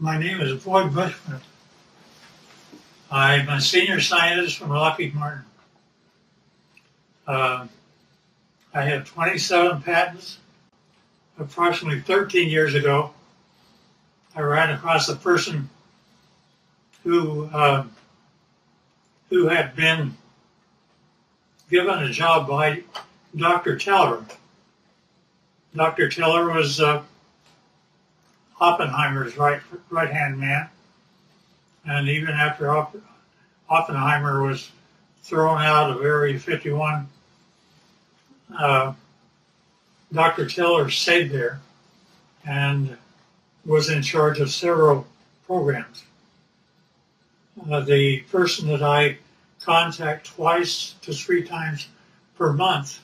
My name is Bushman. I'm a senior scientist from Lockheed Martin. I have 27 patents. Approximately 13 years ago, I ran across a person who had been given a job by Dr. Teller. Dr. Teller was Oppenheimer's right-hand man, and even after Oppenheimer was thrown out of Area 51, Dr. Teller stayed there and was in charge of several programs. The person that I contact twice to 3 times per month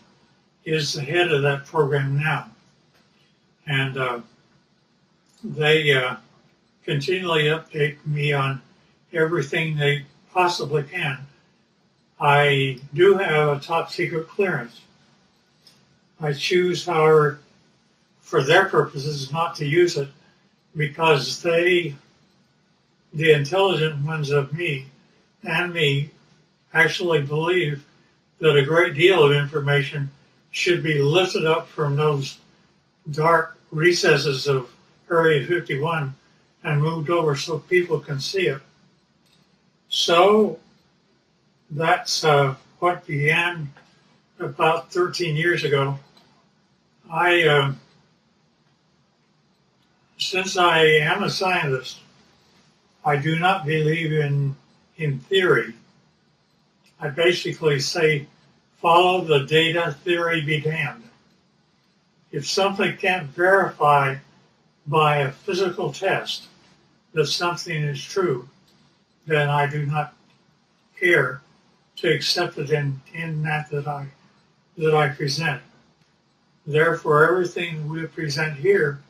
is the head of that program now. And they continually update me on everything they possibly can. I do have a top secret clearance. I choose, however, for their purposes, not to use it because they, the intelligent ones of me, actually believe that a great deal of information should be lifted up from those dark recesses of Area 51 and moved over so people can see it. So that's what began about 13 years ago. Since I am a scientist, I do not believe in theory. I basically say, follow the data, theory be damned. If something can't verify by a physical test that something is true, then I do not care to accept it in that I present. Therefore, everything we present here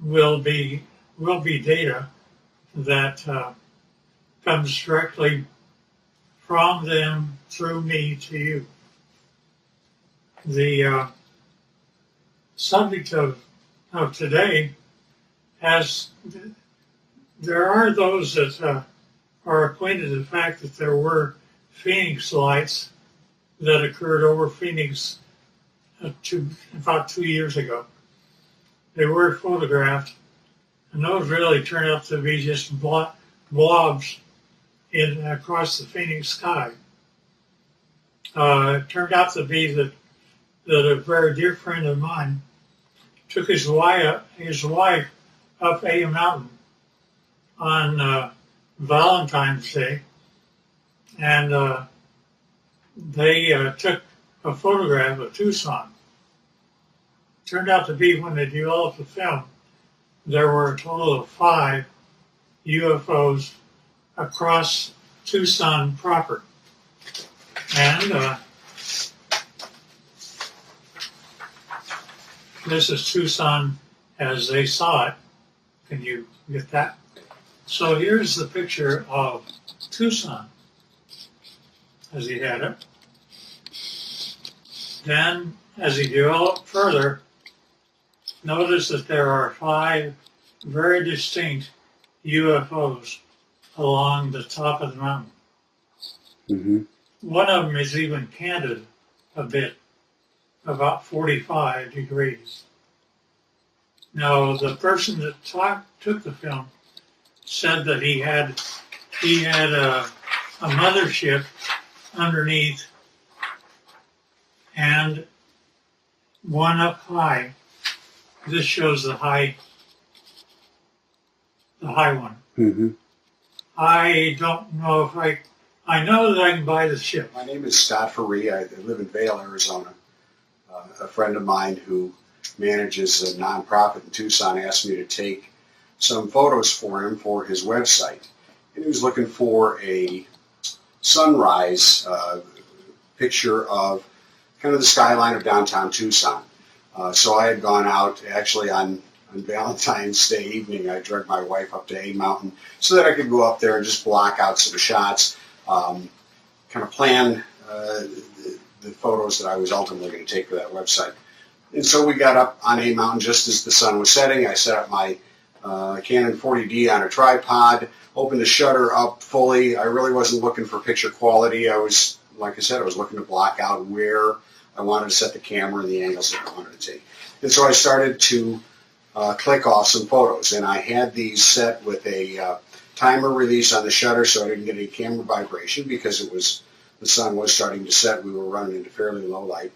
will be data that comes directly from them through me to you. The subject of today there are those that are acquainted with the fact that there were Phoenix lights that occurred over Phoenix about 2 years ago. They were photographed, and those really turned out to be just blobs across the Phoenix sky. It turned out to be that a very dear friend of mine took his wife up a mountain on Valentine's Day, and they took a photograph of Tucson. Turned out to be, when they developed the film, there were a total of 5 UFOs across Tucson proper. And this is Tucson as they saw it. Can you get that? So here's the picture of Tucson as he had it. Then, as he developed further, notice that there are 5 very distinct UFOs along the top of the mountain. Mm-hmm. One of them is even canted a bit, about 45 degrees. Now, the person that took the film said that he had a mothership underneath and one up high. This shows the high one. Mm-hmm. I don't know if I know that I can buy the ship. My name is Scott Faree. I live in Vail, Arizona. A friend of mine who manages a nonprofit in Tucson asked me to take some photos for him for his website. And he was looking for a sunrise picture of kind of the skyline of downtown Tucson. So I had gone out actually on Valentine's Day evening. I dragged my wife up to A Mountain so that I could go up there and just block out some shots, kind of plan the photos that I was ultimately going to take for that website. And so we got up on A Mountain just as the sun was setting. I set up my Canon 40D on a tripod, opened the shutter up fully. I really wasn't looking for picture quality. I was, like I said, I was looking to block out where I wanted to set the camera and the angles that I wanted to take. And so I started to click off some photos, and I had these set with a timer release on the shutter so I didn't get any camera vibration because the sun was starting to set. We were running into fairly low light.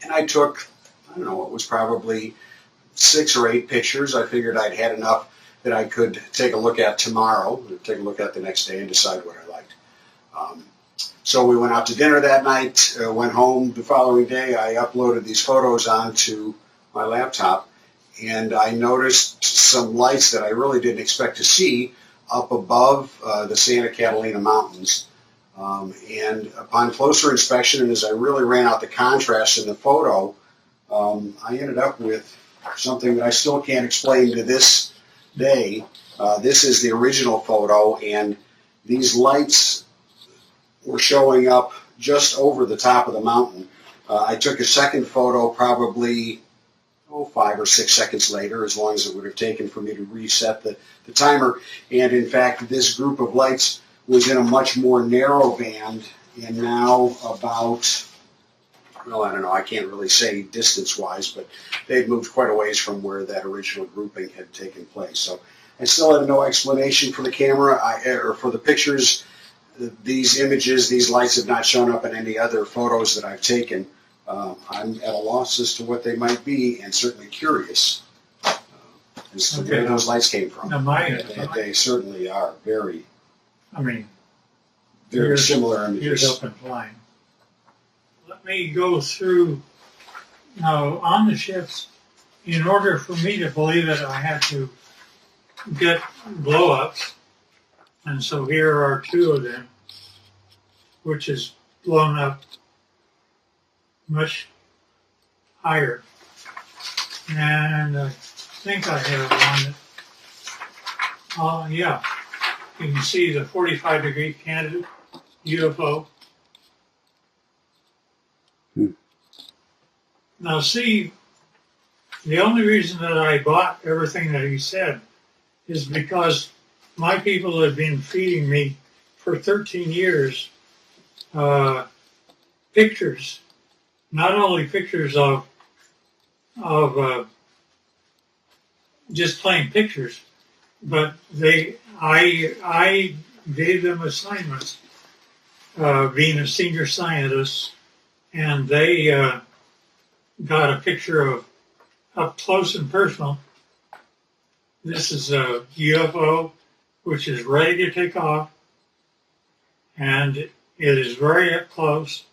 And I took, I don't know, it was probably 6 or 8 pictures. I figured I'd had enough that I could take a look at tomorrow, take a look at the next day and decide what I liked. So we went out to dinner that night, went home the following day. I uploaded these photos onto my laptop, and I noticed some lights that I really didn't expect to see up above the Santa Catalina Mountains. And upon closer inspection, and as I really ran out the contrast in the photo, I ended up with something that I still can't explain to this day. This is the original photo, and these lights were showing up just over the top of the mountain. I took a second photo probably 5 or 6 seconds later, as long as it would have taken for me to reset the timer. And in fact, this group of lights was in a much more narrow band, and now about, well, I don't know, I can't really say distance-wise, but they'd moved quite a ways from where that original grouping had taken place. So I still have no explanation for the camera, or for the pictures. These images, these lights have not shown up in any other photos that I've taken. I'm at a loss as to what they might be, and certainly curious as to where those lights came from. Now they certainly are very, very similar images. Here's open flying. Let me go through now on the ships. In order for me to believe it, I had to get blow-ups, and so here are 2 of them, which is blown up much higher. And I think I have one that, yeah, you can see the 45-degree candidate UFO. Now see, the only reason that I bought everything that he said is because my people have been feeding me for 13 years pictures, not only pictures of just plain pictures, but I gave them assignments, being a senior scientist, and they got a picture of up close and personal. This is a UFO which is ready to take off, and it is very up close.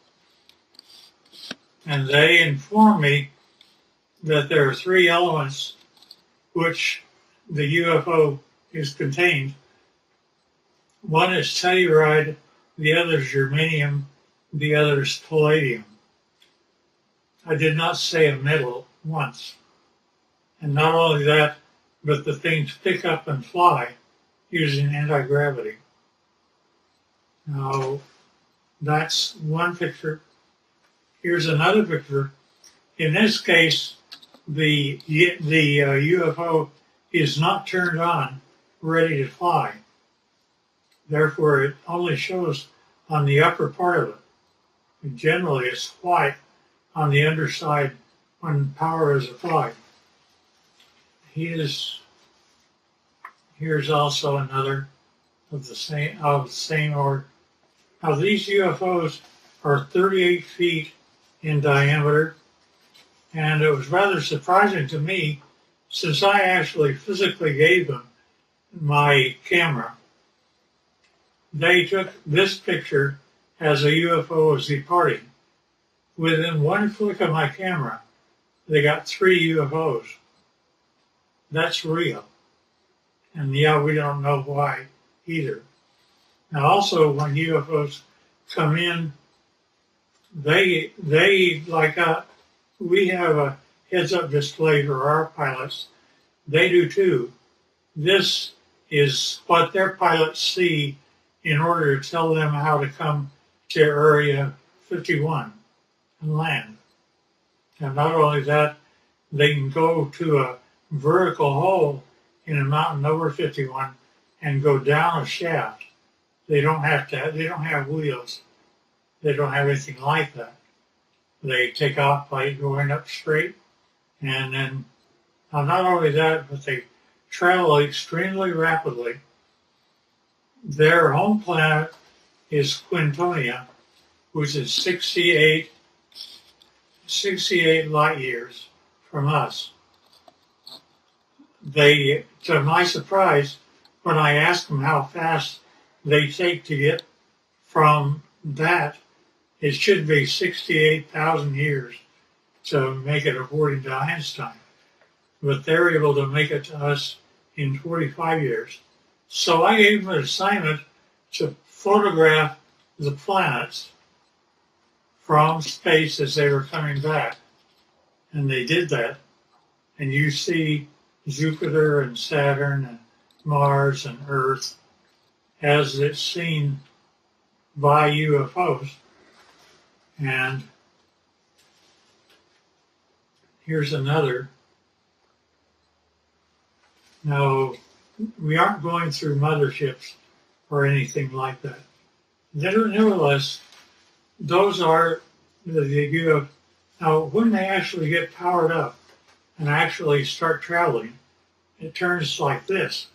And they inform me that there are 3 elements which the UFO is contained. One is telluride, the other is germanium, the other is palladium. I did not say a metal once. And not only that, but the things pick up and fly using anti-gravity. Now, that's one picture. Here's another picture. In this case, the UFO is not turned on, ready to fly. Therefore, it only shows on the upper part of it. And generally, it's white on the underside when power is applied. Here's also another of the same order. Now, these UFOs are 38 feet in diameter, and it was rather surprising to me, since I actually physically gave them my camera. They took this picture as a UFO was departing. Within one flick of my camera, they got 3 UFOs. That's real. And yeah, we don't know why either. Now also, when UFOs come in, they like we have a heads-up display for our pilots. They do too. This is what their pilots see in order to tell them how to come to Area 51 and land. And not only that, they can go to a vertical hole in a mountain over 51 and go down a shaft. They don't have wheels. They don't have anything like that. They take off by going up straight, and then not only that, but they travel extremely rapidly. Their home planet is Quintonia, which is 68 light years from us. They, to my surprise, when I asked them how fast they take to get from that, it should be 68,000 years to make it according to Einstein. But they're able to make it to us in 45 years. So I gave them an assignment to photograph the planets from space as they were coming back. And they did that. And you see Jupiter and Saturn and Mars and Earth as it's seen by UFOs. And here's another. Now, we aren't going through motherships or anything like that. Nevertheless, those are the UFOs. Now, when they actually get powered up and actually start traveling, it turns like this.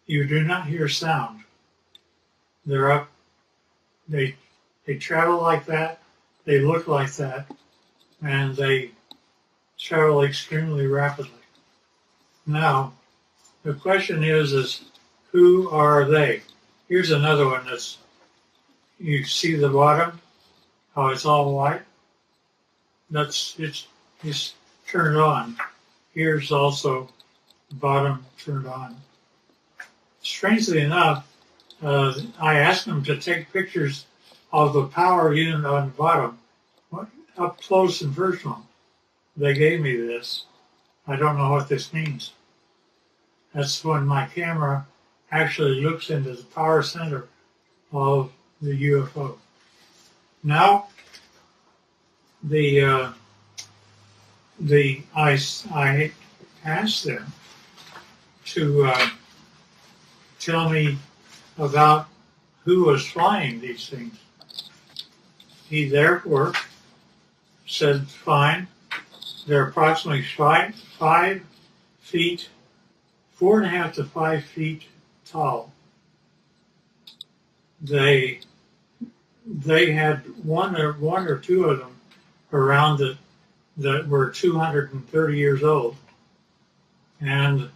You do not hear sound. They're up. They travel like that. They look like that, and they travel extremely rapidly. Now, the question is who are they? Here's another one that's, you see the bottom, how it's all white? It's turned on. Here's also the bottom turned on. Strangely enough, I asked them to take pictures of the power unit on the bottom, up close and personal. They gave me this. I don't know what this means. That's when my camera actually looks into the power center of the UFO. Now, I asked them to tell me about who was flying these things. He therefore said, fine, they're approximately 5 feet, 4.5 to 5 feet tall. They had one or two of them around it that were 230 years old, and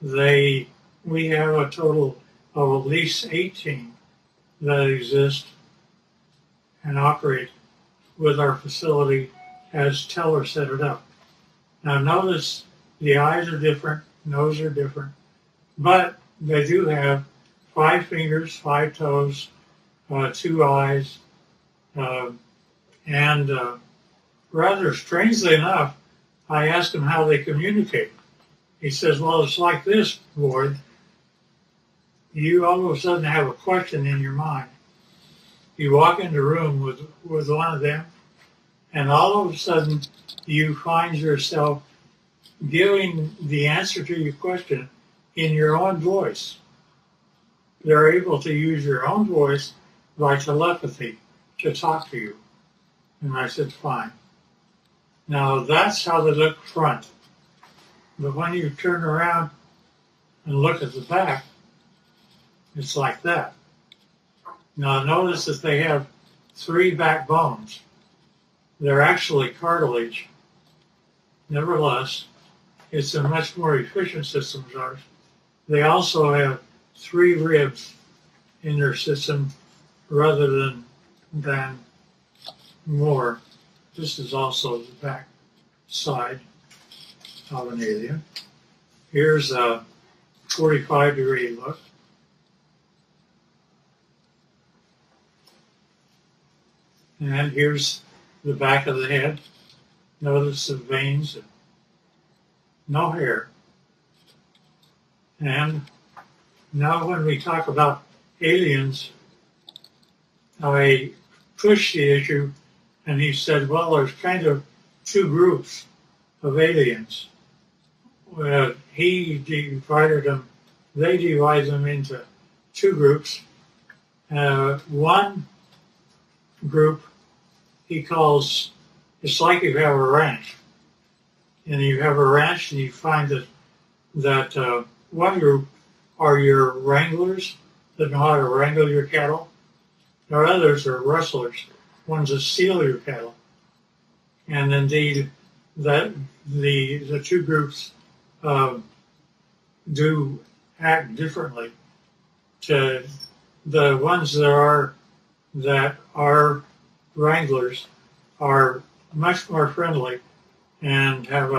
we have a total of at least 18 that exist and operate with our facility as Teller set it up. Now notice the eyes are different, nose are different, but they do have 5 fingers, 5 toes, 2 eyes, and rather strangely enough, I asked him how they communicate. He says, well, it's like this, Ward. You all of a sudden have a question in your mind. You walk into a room with one of them, and all of a sudden you find yourself giving the answer to your question in your own voice. They're able to use your own voice by telepathy to talk to you. And I said, fine. Now that's how they look front. But when you turn around and look at the back, it's like that. Now notice that they have 3 backbones. They're actually cartilage. Nevertheless, it's a much more efficient system as ours. They also have 3 ribs in their system rather than more. This is also the back side of an alien. Here's a 45-degree look. And here's the back of the head. Notice the veins, no hair. And now when we talk about aliens, I pushed the issue, and he said, well, there's kind of 2 groups of aliens. he divided them, they divide them into two groups. One group he calls, it's like you have a ranch. And you have a ranch and you find that one group are your wranglers that know how to wrangle your cattle. There are others are rustlers, ones that steal your cattle. And indeed, that the two groups do act differently. To the ones that are wranglers are much more friendly and have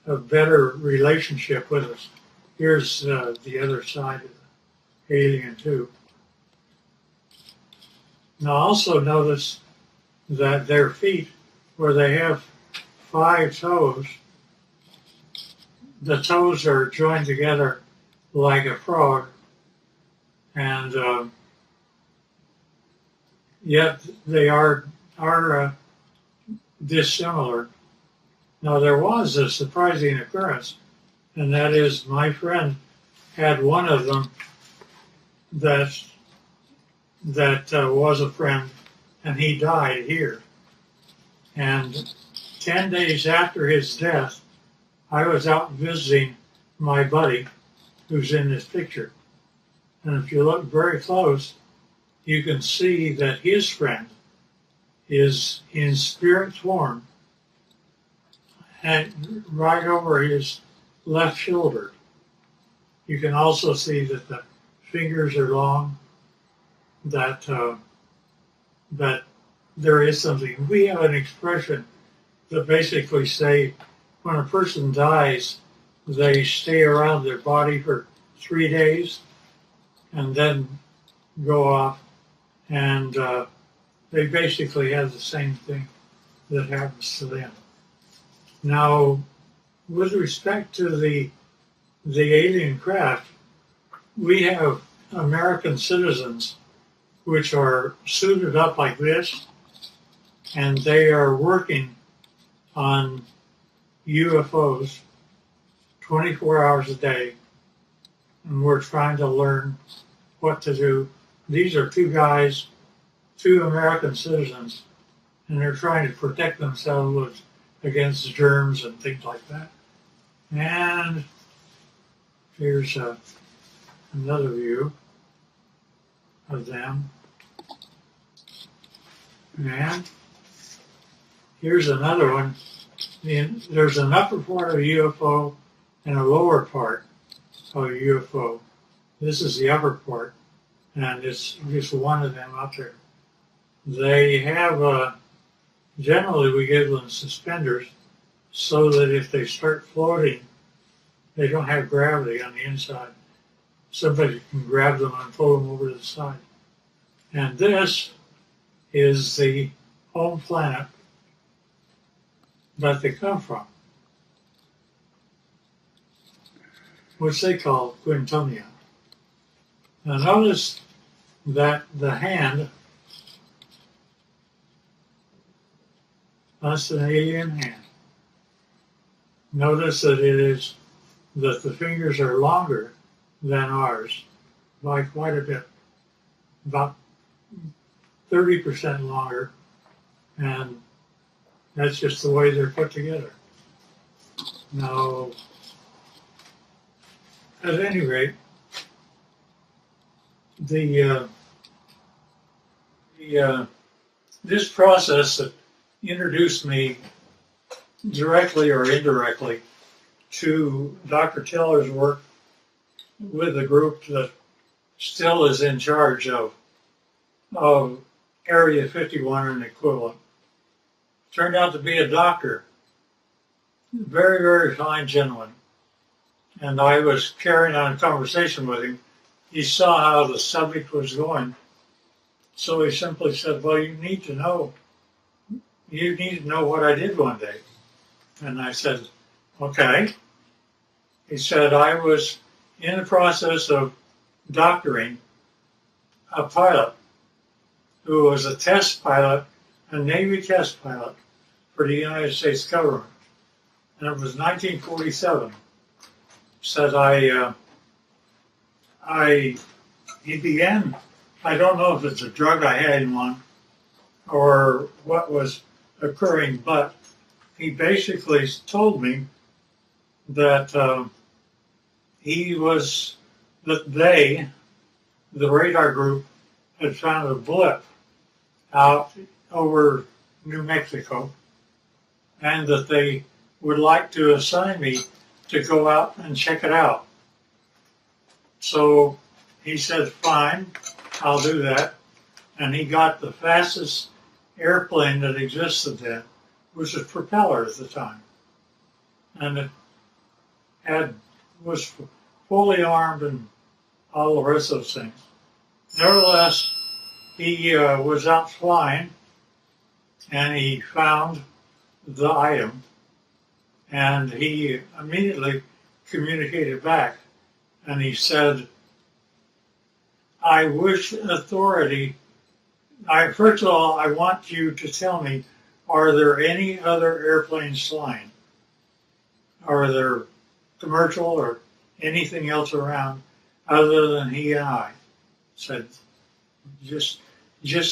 a better relationship with us. Here's the other side of the alien too. Now also notice that their feet, where they have 5 toes, the toes are joined together like a frog, and yet they are dissimilar. Now there was a surprising occurrence, and that is my friend had one of them that was a friend, and he died here. And 10 days after his death, I was out visiting my buddy who's in this picture. And if you look very close, you can see that his friend is in spirit form and right over his left shoulder. You can also see that the fingers are long, that there is something. We have an expression that basically say when a person dies, they stay around their body for 3 days and then go off, and they basically have the same thing that happens to them. Now, with respect to the alien craft, we have American citizens which are suited up like this, and they are working on UFOs 24 hours a day, and we're trying to learn what to do. These are 2 guys, 2 American citizens, and they're trying to protect themselves against germs and things like that. And here's another view of them. And here's another one. There's an upper part of a UFO and a lower part of a UFO. This is the upper part, and it's just one of them up there. They have, generally we give them suspenders so that if they start floating, they don't have gravity on the inside. Somebody can grab them and pull them over to the side. And this is the home planet that they come from, which they call Quintonia. Now notice that the hand, that's an alien hand. Notice that that the fingers are longer than ours by quite a bit, about 30% longer, and that's just the way they're put together. Now, at any rate, this process that introduced me directly or indirectly to Dr. Teller's work with the group that still is in charge of Area 51 and equivalent. Turned out to be a doctor, very, very fine gentleman. And I was carrying on a conversation with him. He saw how the subject was going. So he simply said, well, you need to know what I did one day. And I said, okay. He said, I was in the process of doctoring a pilot who was a test pilot, a Navy test pilot for the United States government. And it was 1947. said he began, I don't know if it's a drug I had him on or what was occurring, but he basically told me that the radar group, had found a blip out over New Mexico, and that they would like to assign me to go out and check it out. So he said, fine, I'll do that. And he got the fastest airplane that existed then, which was a propeller at the time. And it was fully armed and all the rest of those things. Nevertheless, he was out flying and he found the item, and he immediately communicated back, and he said, I wish authority, first of all, I want you to tell me, are there any other airplanes flying? Are there commercial or anything else around other than he and I? Said, just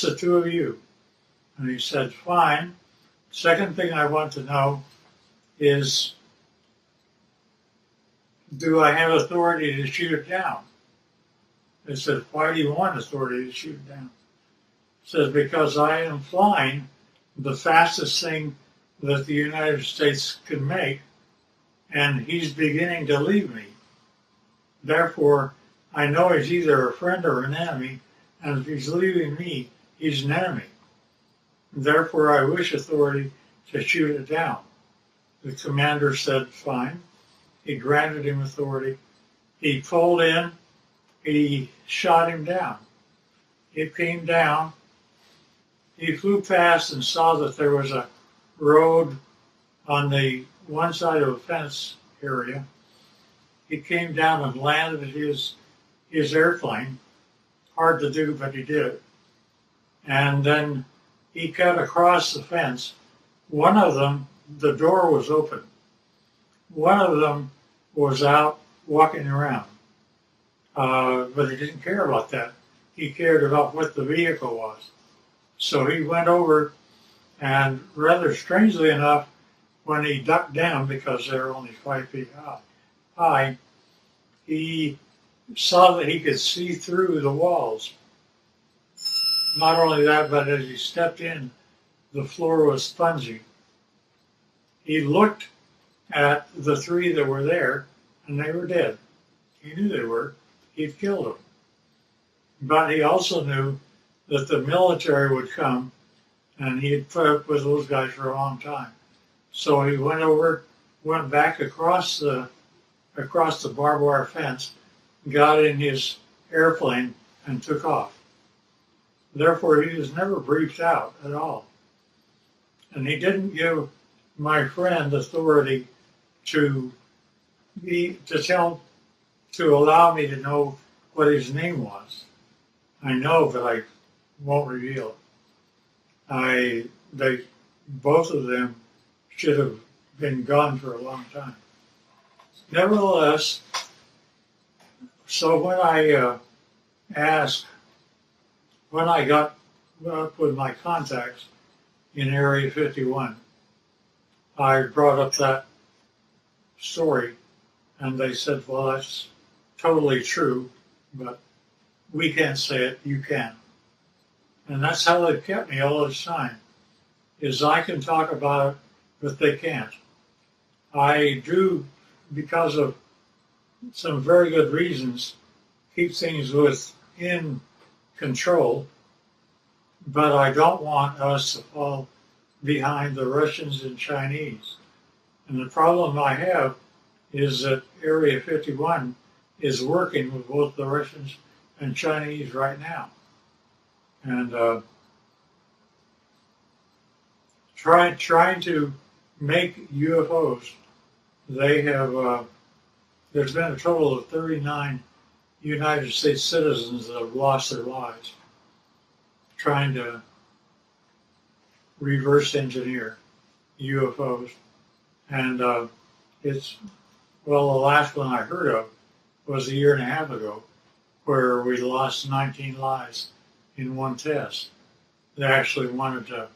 the two of you. And he said, fine. Second thing I want to know is, do I have authority to shoot it down? I said, why do you want authority to shoot it down? He says, because I am flying the fastest thing that the United States can make, and he's beginning to leave me. Therefore, I know he's either a friend or an enemy, and if he's leaving me, he's an enemy. Therefore, I wish authority to shoot it down. The commander said, fine. He granted him authority. He pulled in. He shot him down. It came down. He flew past and saw that there was a road on the one side of a fence area. He came down and landed his airplane. Hard to do, but he did it. And then he cut across the fence. One of them, the door was open. One of them was out walking around. But he didn't care about that. He cared about what the vehicle was. So he went over, and rather strangely enough, when he ducked down, because they're only 5 feet high, he saw that he could see through the walls. Not only that, but as he stepped in, the floor was spongy. He looked at the three that were there, and they were dead. He knew they were. He'd killed them. But he also knew that the military would come, and he had put up with those guys for a long time. So he went back across the barbed wire fence, got in his airplane, and took off. Therefore, he was never briefed out at all. And he didn't give my friend authority to allow me to know what his name was. I know, but I won't reveal it. Both of them should have been gone for a long time. Nevertheless, so when I got up with my contacts in Area 51, I brought up that story, and they said, well, that's totally true, but we can't say it, you can. And that's how they've kept me all this time, is I can talk about it, but they can't. I do, because of some very good reasons, keep things within control, but I don't want us to fall behind the Russians and Chinese. And the problem I have is that Area 51 is working with both the Russians and Chinese right now. And trying to make UFOs, they have, there's been a total of 39 United States citizens that have lost their lives trying to reverse engineer UFOs. And Well, the last one I heard of was a year and a half ago, where we lost 19 lives in one test. They actually wanted to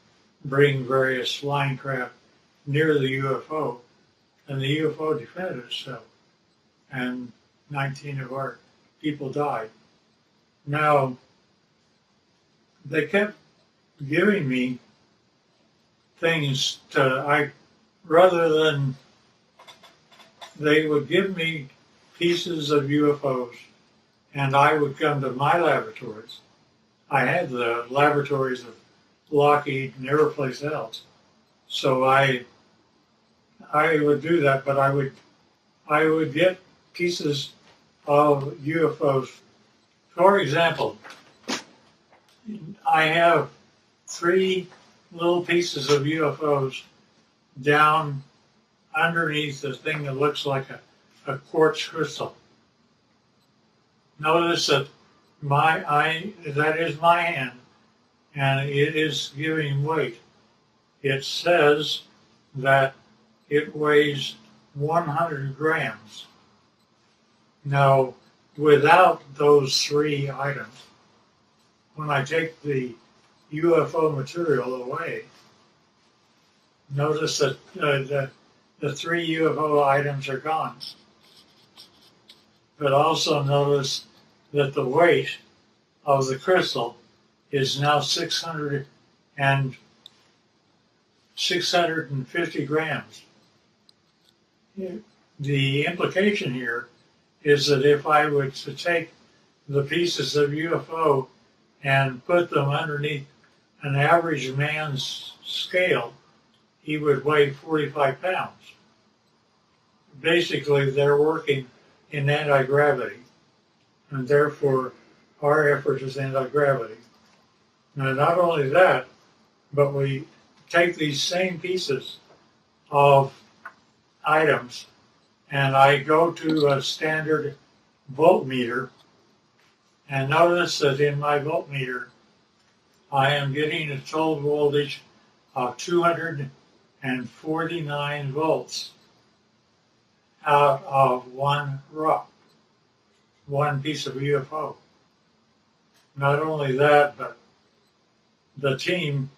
bring various flying craft near the UFO, and the UFO defended itself, and 19 of our people died. Now, they kept giving me things rather than, they would give me pieces of UFOs, and I would come to my laboratories. I had the laboratories of Lockheed and every place else. So I would do that, but I would get pieces of UFOs. For example, I have 3 little pieces of UFOs down underneath the thing that looks like a quartz crystal. Notice that that is my hand, and it is giving weight. It says that it weighs 100 grams. Now, without those 3 items, when I take the UFO material away, notice that the 3 UFO items are gone. But also notice that the weight of the crystal is now 650 grams. The implication here is that if I were to take the pieces of UFO and put them underneath an average man's scale, he would weigh 45 pounds. Basically, they're working in anti-gravity, and therefore our effort is anti-gravity. Now, not only that, but we take these same pieces of items, and I go to a standard voltmeter, and notice that in my voltmeter, I am getting a total voltage of 249 volts out of one piece of UFO. Not only that, but the team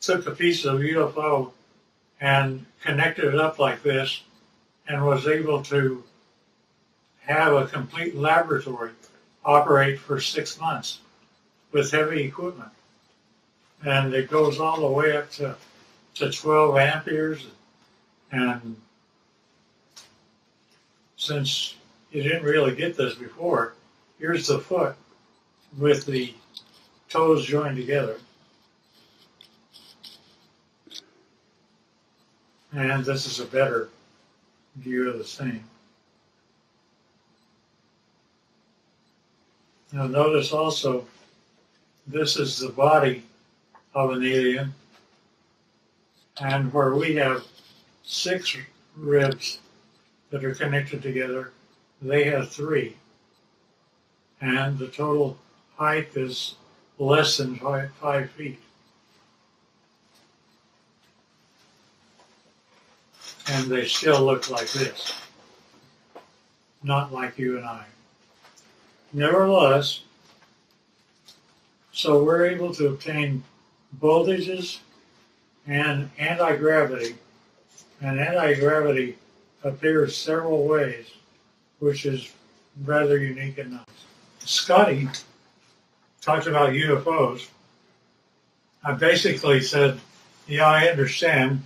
took a piece of UFO and connected it up like this and was able to have a complete laboratory operate for 6 months with heavy equipment. And it goes all the way up to 12 amperes. And since you didn't really get this before, here's the foot with the toes joined together. And this is a better view of the same. Now notice also, this is the body of an alien, and where we have 6 ribs that are connected together, they have 3. And the total height is less than 5 feet. And they still look like this, not like you and I. Nevertheless, so we're able to obtain voltages and anti-gravity, and anti-gravity appears several ways, which is rather unique and nice. Scotty talked about UFOs. I basically said, yeah, I understand,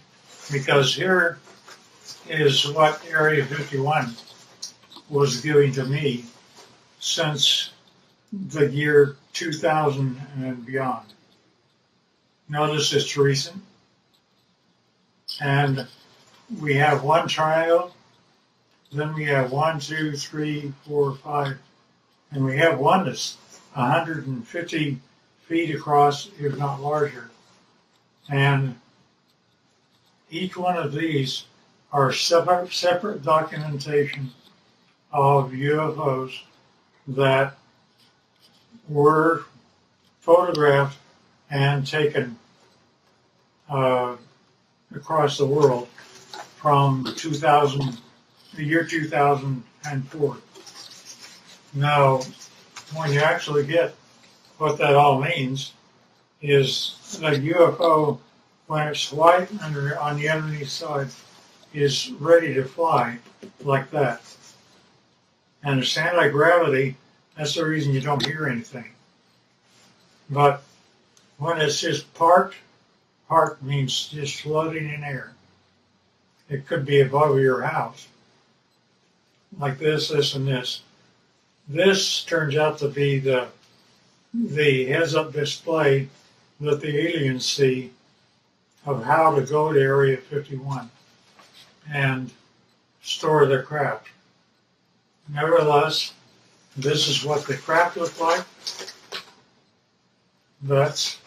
because here is what Area 51 was giving to me since the year 2000 and beyond. Notice it's recent. And we have one triangle, then we have 1, 2, 3, 4, 5, and we have one that's 150 feet across, if not larger. And each one of these are separate documentation of UFOs that were photographed and taken across the world from 2000 the year 2004. Now, when you actually get what that all means, is the UFO, when it's white on the underneath side, is ready to fly like that. And it's anti-gravity, that's the reason you don't hear anything. But when it's just parked means just floating in air. It could be above your house, like this, and this. This turns out to be the heads-up display that the aliens see of how to go to Area 51 and store their craft. Nevertheless, this is what the craft looked like. That's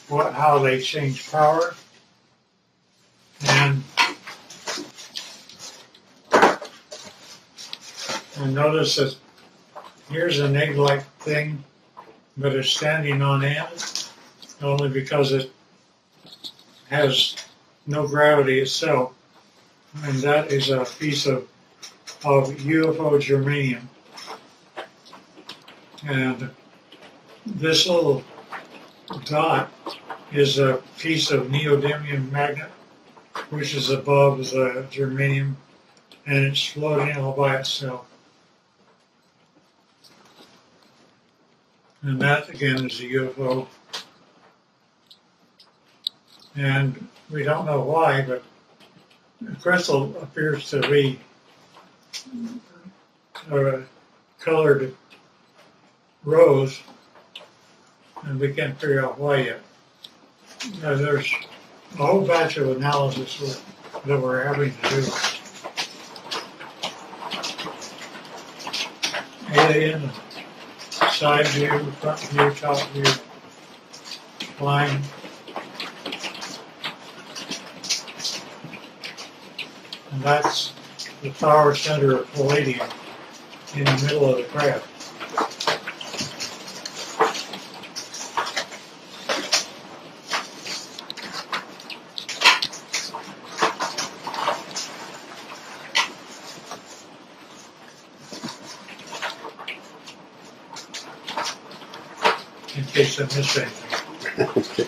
how they change power. And notice that here's an egg-like thing, but it's standing on end only because it has no gravity itself. And that is a piece of UFO germanium. And this little dot is a piece of neodymium magnet, which is above the germanium, and it's floating all by itself. And that, again, is a UFO. And we don't know why, but the crystal appears to be a colored rose, and we can't figure out why yet. There's a whole batch of analysis that we're having to do. Alien, side view, front view, top view, line. And that's the power center of palladium in the middle of the craft. In case I missed anything.